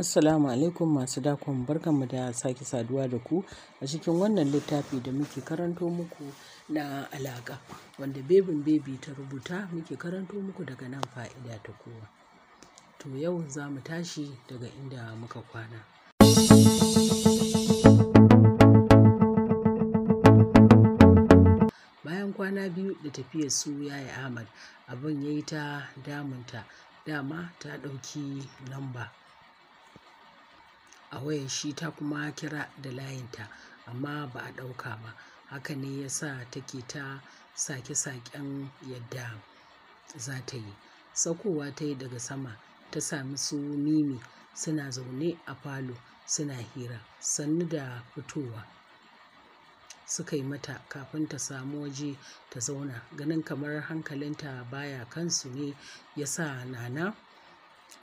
Assalamu alaikum masu dakon, barkanmu da sake saduwa da ku a cikin wannan littafi da muke karanto muku na alaƙa, wanda bebi ta rubuta, muke karanto muku daga nan Fa'ida ta Kowa. To yau za mu tashi daga inda muka kwana. Bayan kwana biyu da tafiyar su Yaya Ahmad, abin ya yi ta damunta. Dama ta ɗauki lamba a wayar shi, ta kuma kira da layinta, amma ba a ɗauka ba. Haka ne ya sa take ta sake-saken yadda za ta yi. Saukowa ta yi daga sama, ta sami su Mimi suna zaune a falo suna hira. Sannu da fitowa suka yi mata kafin ta samu waje ta zauna. Ganin kamar hankalinta baya kansu ne ya sa Nana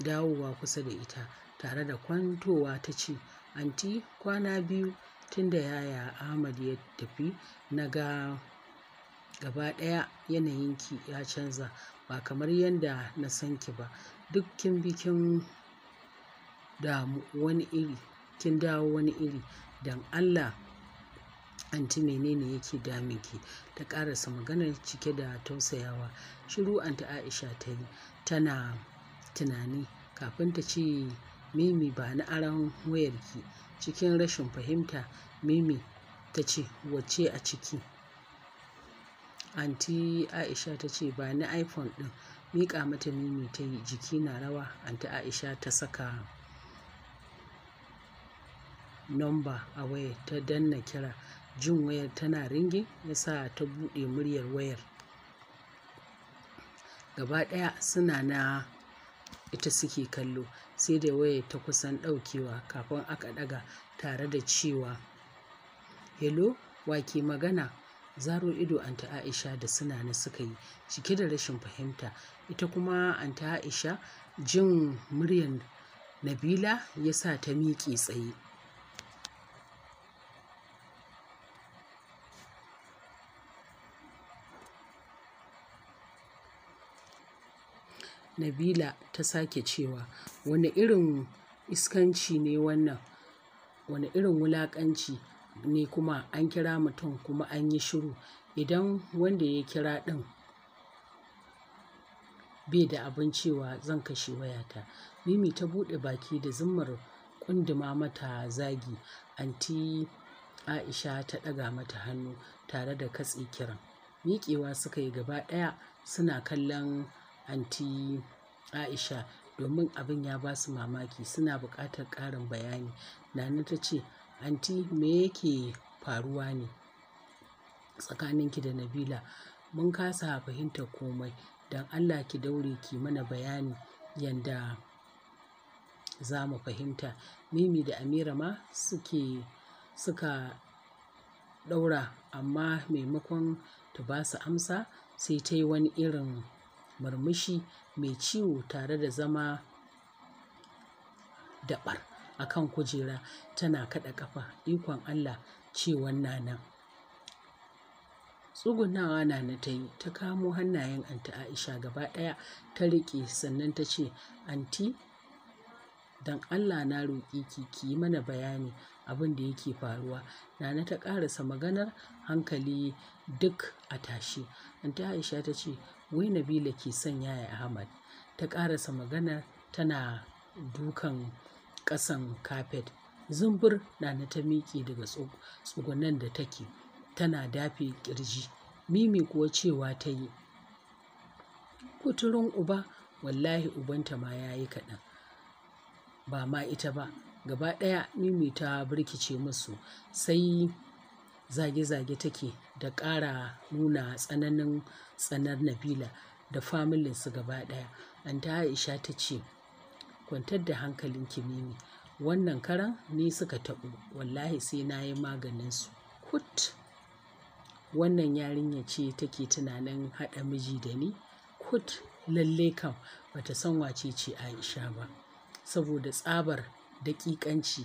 dawowa kusa da ita. Tare da kwantowa ta ce, "Anti, kwana biyu tun da Yaya Ahmad ya tafi, na ga gaba ɗaya yanayinki ya canza, ba kamar yadda na san ki ba. Duk kin bi kin damu wani iri, kin dawo wani iri. Don Allah, Anti, menene yake damunki?" Ta ƙarasa maganar cike da tausayawa. Shiru Anti Aisha ta yi, tana tunani kafin ta ce, "Mimi, ba ni aron wayarki." Cikin rashin fahimta, Mimi ta ce, "Wacce a ciki?" Anti Aisha ta ce, "Ba ni iPhone ɗin." Miƙa mata Mimi ta yi, jiki na rawa. Anti Aisha ta saka namba a wayar, ta danna kira. Jin wayar tana ringin ya sa ta buɗe muryar wayar. Gaba ɗaya suna na ita suke kallo, sai da wayar ta kusan ɗaukewa kafin aka ɗaga tare da cewa, "Hello, wa ke magana?" Zaro ido Anti Aisha da Sunana suka yi, cike da rashin fahimta. Ita kuma Anti Aisha, jin muryar Nabila ya sa ta miƙe tsaye. Nabila ta sake cewa, "Wane irin iskanci ne wannan? Wane irin wulaƙanci ne kuma an kira mutum kuma an yi shiru? Idan wanda ya kira ɗin bai da abin cewa, zan kashe wayata." Mimi ta buɗe baki da zummar kunduma mata zagi. Anti Aisha ta ɗaga mata hannu tare da katse kiran. Miƙewa suka yi gaba ɗaya suna kallon Anti Aisha domin abin ya ba su mamaki, suna buƙatar ƙarin bayani. Nana ta ce, "Anti, me yake faruwa ne tsakaninki da Nabila? Mun kasa fahimtar komai. Don Allah ki daure ki mana bayani yanda za mu fahimta." Mimi da Amira ma suka ɗaura, amma maimakon ta ba su amsa, sai ta yi wani irin murmushi mai ciwo tare da zama daɓar a kan kujera tana kaɗa ƙafa. Ikon Allah, cewan Nana. Tsugunawa Nana ta yi, ta kamo hannayen Anti Aisha gaba ɗaya ta riƙe, sannan ta ce, "Anti, don Allah na roƙe ki yi mana bayani abin da yake faruwa." Nana ta ƙarasa maganar, hankali duk a tashe. Anti Aisha ta ce, "Wai Nabila ke son Yaya Ahmad." Ta ƙarasa maganar tana dukan ƙasan kafet. Zumbur Nana ta miƙe daga tsugunan da take, tana dafe ƙirji. Mimi kuwa cewa ta yi, "Kuturun uba, wallahi ubanta ma ya yi kaɗan, ba ma ita ba." Gaba ɗaya Mimi ta birkice musu, sai zage-zage take da ƙara nuna tsananin tsanar Nabila da familinsu gaba ɗaya. Anti Aisha ta ce, "Kwantar da hankalinki Mimi, wannan karan ni suka taɓo, wallahi sai na yi maganinsu. Kut! Wannan yarinya ce take tunanin haɗa miji da ni? Kut! Lalle kam bata san wace ce Aisha ba, saboda tsabar daƙiƙanci.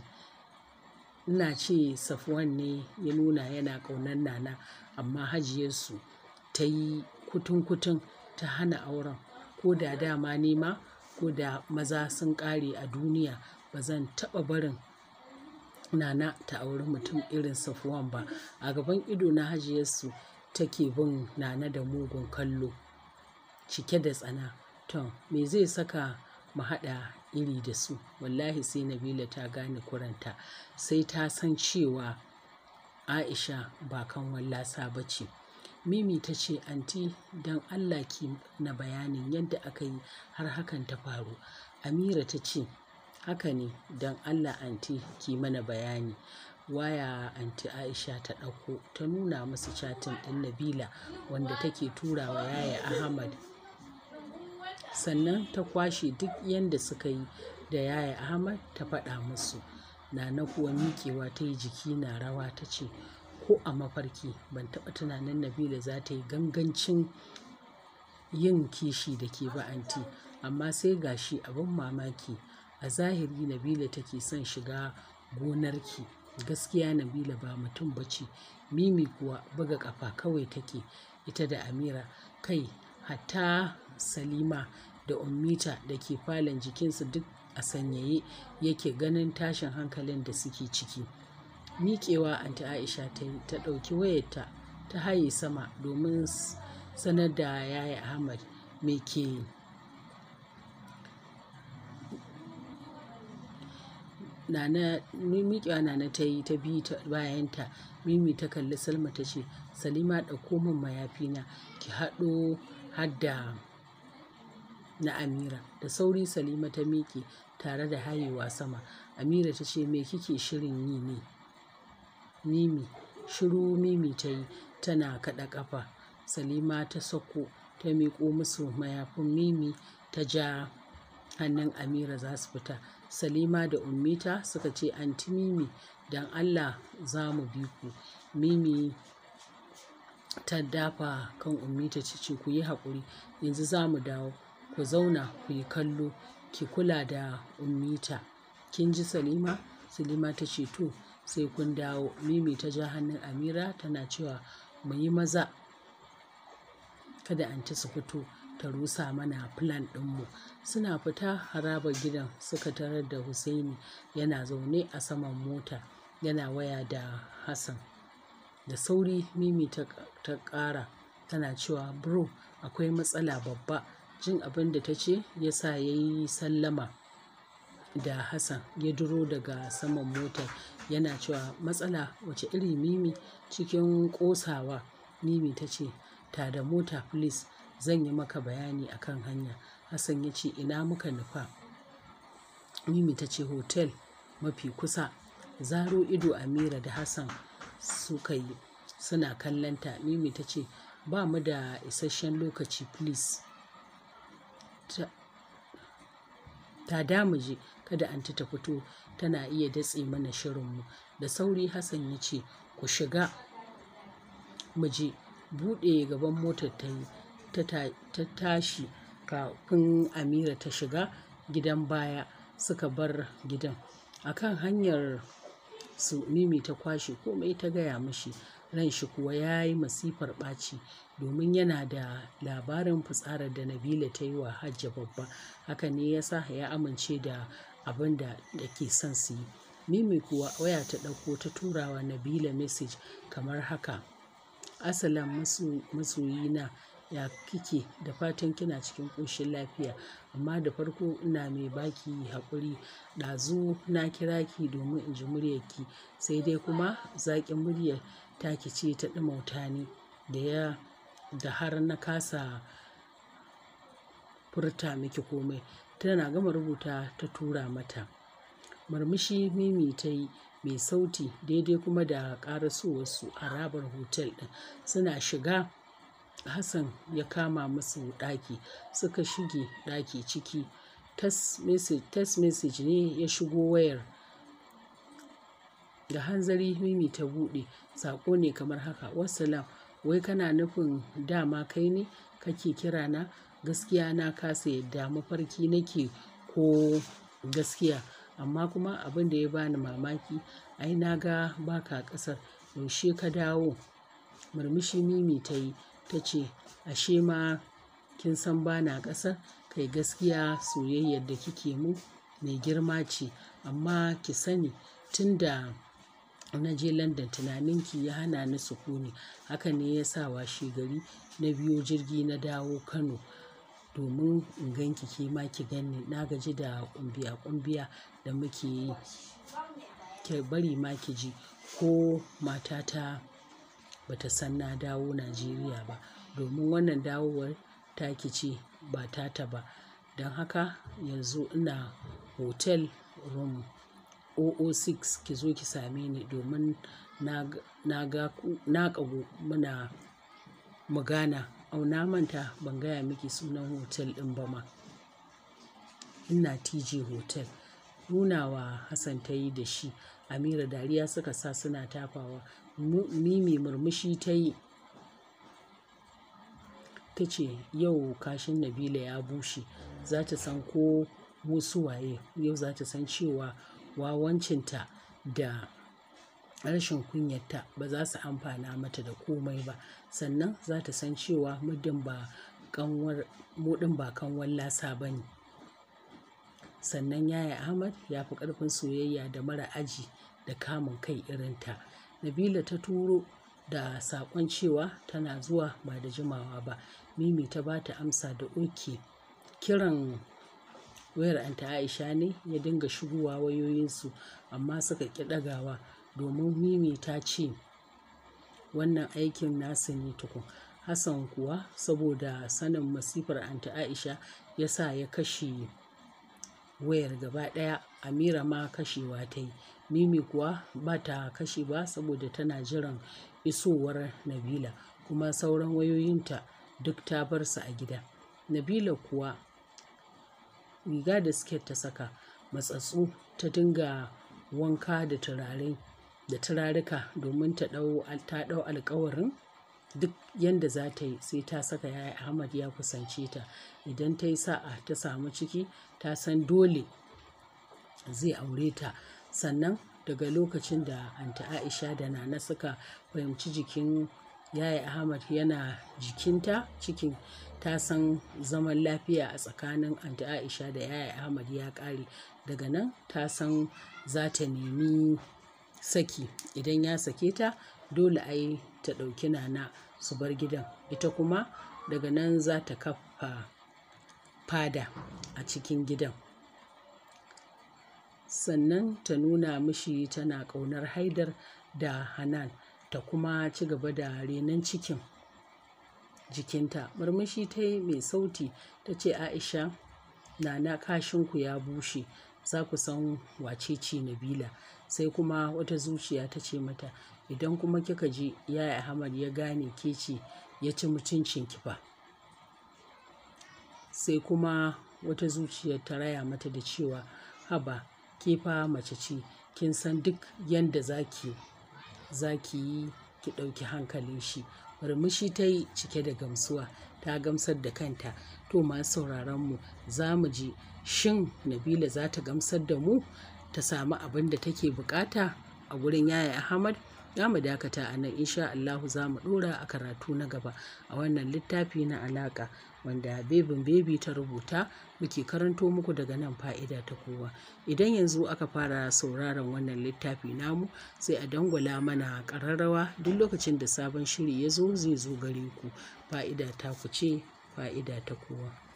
Ina ce Safwan ne ya nuna yana ƙaunar Nana, amma hajiyarsu ta yi kutun-kutun ta hana auren. Ko da dama nema, ko da maza sun ƙare a duniya, ba zan taɓa barin Nana ta auri mutum irin Safwan ba. A gaban ido na hajiyarsu take bin Nana da mugun kallo cike da tsana. To me zai saka mu haɗa iri da su? Wallahi sai Nabila ta gane kuranta, sai ta san cewa Aisha ba kan wallasa ba ce. Mimi ta ce, anti don Allah ki na bayanin yadda aka yi har hakan ta faru. Amira ta ce, haka ne, don Allah anti ki mana bayani. Waya anti Aisha ta ɗauko ta nuna musu chatin ɗin Nabila wanda take turawa yaya Ahmad. Sannan ta kwashe duk yanda suka yi da yaya Ahmad ta faɗa musu. Nana kuwa miƙewa ta yi, jiki na rawa, ta ce, ko a mafarki ban taɓa tunanin Nabila za ta yi gangancin yin kishi da ke ba anti, amma sai gashi abin mamaki. A zahiri Nabila take son shiga gonarki. Gaskiya Nabila ba mutum ba ce. Mimi kuwa buga ƙafa kawai take, ita da Amira. Kai hatta Salima da Ummita da ke falon jikinsu duk a sanyaye yake ganin tashin hankalin da suke ciki. Miƙewa anti Aisha ta yi, ta ɗauki wayarta ta haye sama domin sanar da yaya Ahmad me ke miƙewa Nana ta yi, ta bi ta bayanta. Mimi ta kalli Salma ta ce, Salima ɗauko min mayafina ki haɗo hadda na Amira. Da sauri Salima ta miƙe tare da hayewa sama. Amira ta ce, me kike shirin yi ne? Mimi shiru Mimi ta yi tana kaɗa ƙafa. Salima ta sako ta miƙo musu mayafin. Mimi ta ja hannun Amira za su fita. Salima da Ummita suka ce, anti Mimi don Allah za mu bi ku. Mimi ta dafa kan Ummita ta ce, ku yi haƙuri, yanzu za mu dawo, ku zauna ku yi kallo, ki kula da Ummita. Kin ji Salima? Salima ta ce, to sai kun dawo. Mimi ta ja hannun Amira tana cewa, mu yi maza kada anti su fito ta rusa mana plan ɗinmu. Suna fita harabar gidan suka tarar da Husaini yana zaune a saman mota yana waya da Hassan. Da sauri Mimi ta ƙara tana cewa, bro akwai matsala babba. Jin abin da ta ce ya sa ya yi sallama da Hassan ya duro daga saman motar yana cewa, matsala wace iri Mimi? Cikin ƙosawa Mimi ta ce, ta da mota please, zan yi maka bayani akan hanya. Hassan ya ce, ina muka nufa? Mimi ta ce, hotel mafi kusa. Zaro ido Amira da Hassan suka yi suna kallonta. Mimi ta ce, ba mu da isasshen lokaci please. Ta damuje kada anti ta fito tana iya datse mana shirinmu. Da sauri Hassan ya ce, ku shiga mu je. Buɗe gaban motar ta yi ta tashi kafin Amira ta shiga gidan baya. Suka bar gidan. Akan hanyar su Mimi ta kwashe komai ta gaya mashi. Ran shi kuwa ya yi masifar ɓaci domin yana da labarin fitsarar da Nabila ta yi wa Hajja babba. Haka ne ya sa ya amince da abin da ke son su yi. Mimi kuwa waya ta ɗauko ta turawa Nabila message kamar haka. Asalam masoyina, ya kike? Da fatan kina cikin ƙoshin lafiya. Amma da farko ina mai baki haƙuri. Ɗazu na kira ki domin in ji muryarki, sai dai kuma zaƙin muryar taki ce ta ɗumauta ni da har na kasa furta miki komai. Tana gama rubuta ta tura mata. Murmushi Mimi ta yi mai sauti daidai kuma da ƙarasowarsu harabar hotel ɗin. Suna shiga Hassan ya kama musu ɗaki. Suka shige ɗaki ciki. Text message ne ya shigo wayar. Da hanzari Mimi ta buɗe. Saƙo ne kamar haka. Wassalam, wai kana nufin dama kai ne kake kira na? Gaskiya na kasa yadda mafarki nake ko gaskiya. Amma kuma abin da ya bani mamaki, ai na ga baka ƙasar. Yaushe ka dawo? Murmushi Mimi ta yi ta ce, ashe ma kin san bana ƙasar? Kai gaskiya soyayyar da kike mu mai girma ce, amma ki sani tun da na je London tunaninki ya hana ni sukuni. Haka ne ya sa washe gari na biyo jirgi na dawo Kano domin in ganki ke ma ki ganni. Na gaji da ƙumbiya da muke yi. Ki bari ma ki ji ko matata bata san na dawo Najeriya ba, domin wannan dawowar taki ce ba tata ba. Don haka yanzu ina hotel room 006, ki zo ki same ni domin na ƙagu muna magana. Na manta ban gaya miki sunan hotel ɗin ba ma. Ina TJ Hotel. Nunawa Hassan ta yi da shi. Amira dariya suka sa suna tafawa. Mimi murmushi ta yi. Ta ce yau kashin Nabila ya bushe. Za ta san ko mu su waye. Yau za ta san cewa wawancinta da rashin kunyarta ba za su amfana mata da komai ba. Sannan za ta san cewa mu ɗin ba kanwar lasa ba ne. Sannan Yaya Ahmad ya fi ƙarfin soyayya da mara aji da kamun kai irinta. Nabila ta turo da saƙon cewa tana zuwa ba da jimawa ba. Mimi ta ba ta amsa da oke. Kiran wayar Anty Aisha ne ya dinga shigowa wayoyinsu, amma suka ƙi ɗagawa domin Mimi ta ce wannan aikin nasu ne tukun. Hassan kuwa saboda sanin masifar Anty Aisha ya sa ya kashe wayar gaba ɗaya. Amira ma kashewa ta yi. Mimi kuwa ba ta kashe ba saboda tana jiran isowar Nabila, kuma sauran wayoyinta duk ta bar su a gida. Nabila kuwa riga da siket ta saka matsatsu, ta dinga wanka da turarika domin ta ɗau alƙawarin duk yanda za ta yi sai ta saka Yaya Ahmad ya kusance ta. Idan ta yi sa'a ta samu ciki, ta san dole zai aure ta. Sannan daga lokacin da Anty Aisha da Nana suka fahimci jikin Yaya Ahmad yana jikinta, cikin, ta san zaman lafiya a tsakanin Anty Aisha da Yaya Ahmad ya ƙare. Daga nan ta san za ta nemi saki. Idan ya sake ta, dole ai ta ɗauki Nana su bar gidan. Ita kuma daga nan za ta kafa fada a cikin gidan. Sannan ta nuna mishi tana ƙaunar Haidar da Hanan, ta kuma ci gaba da renon cikin jikinta. Murmushi ta yi mai sauti ta ce, Aisha, Nana kashinku ya bushe, za ku san wace ce Nabila. Sai kuma wata zuciya ta ce mata, idan kuma kika je Yaya Ahmad ya gane ke ce ya ci mutuncinki fa. Sai kuma wata zuciyar ta raya mata da cewa, haba, ke fa mace ce, kin san duk yanda za ki yi ki ɗauki hankalin shi. Murmushi ta yi cike da gamsuwa, ta gamsar da kanta. To masu sauraron mu, za mu ji shin Nabila za ta gamsar da mu ta samu abin da take bukata a wurin Yaya Ahmad? Za mu dakata a nan, insha Allahu za mu ɗora a karatu na gaba a wannan littafi na alaƙa wanda Baby ta rubuta, muke karanto muku daga nan Fa'ida ta Kowa. Idan yanzu aka fara sauraron wannan littafi namu, sai a dangwala mana ƙararrawa. Duk lokacin da sabon shiri ya zo zai zo gare ku. Fa'ida ta ku ce, Fa'ida ta Kowa.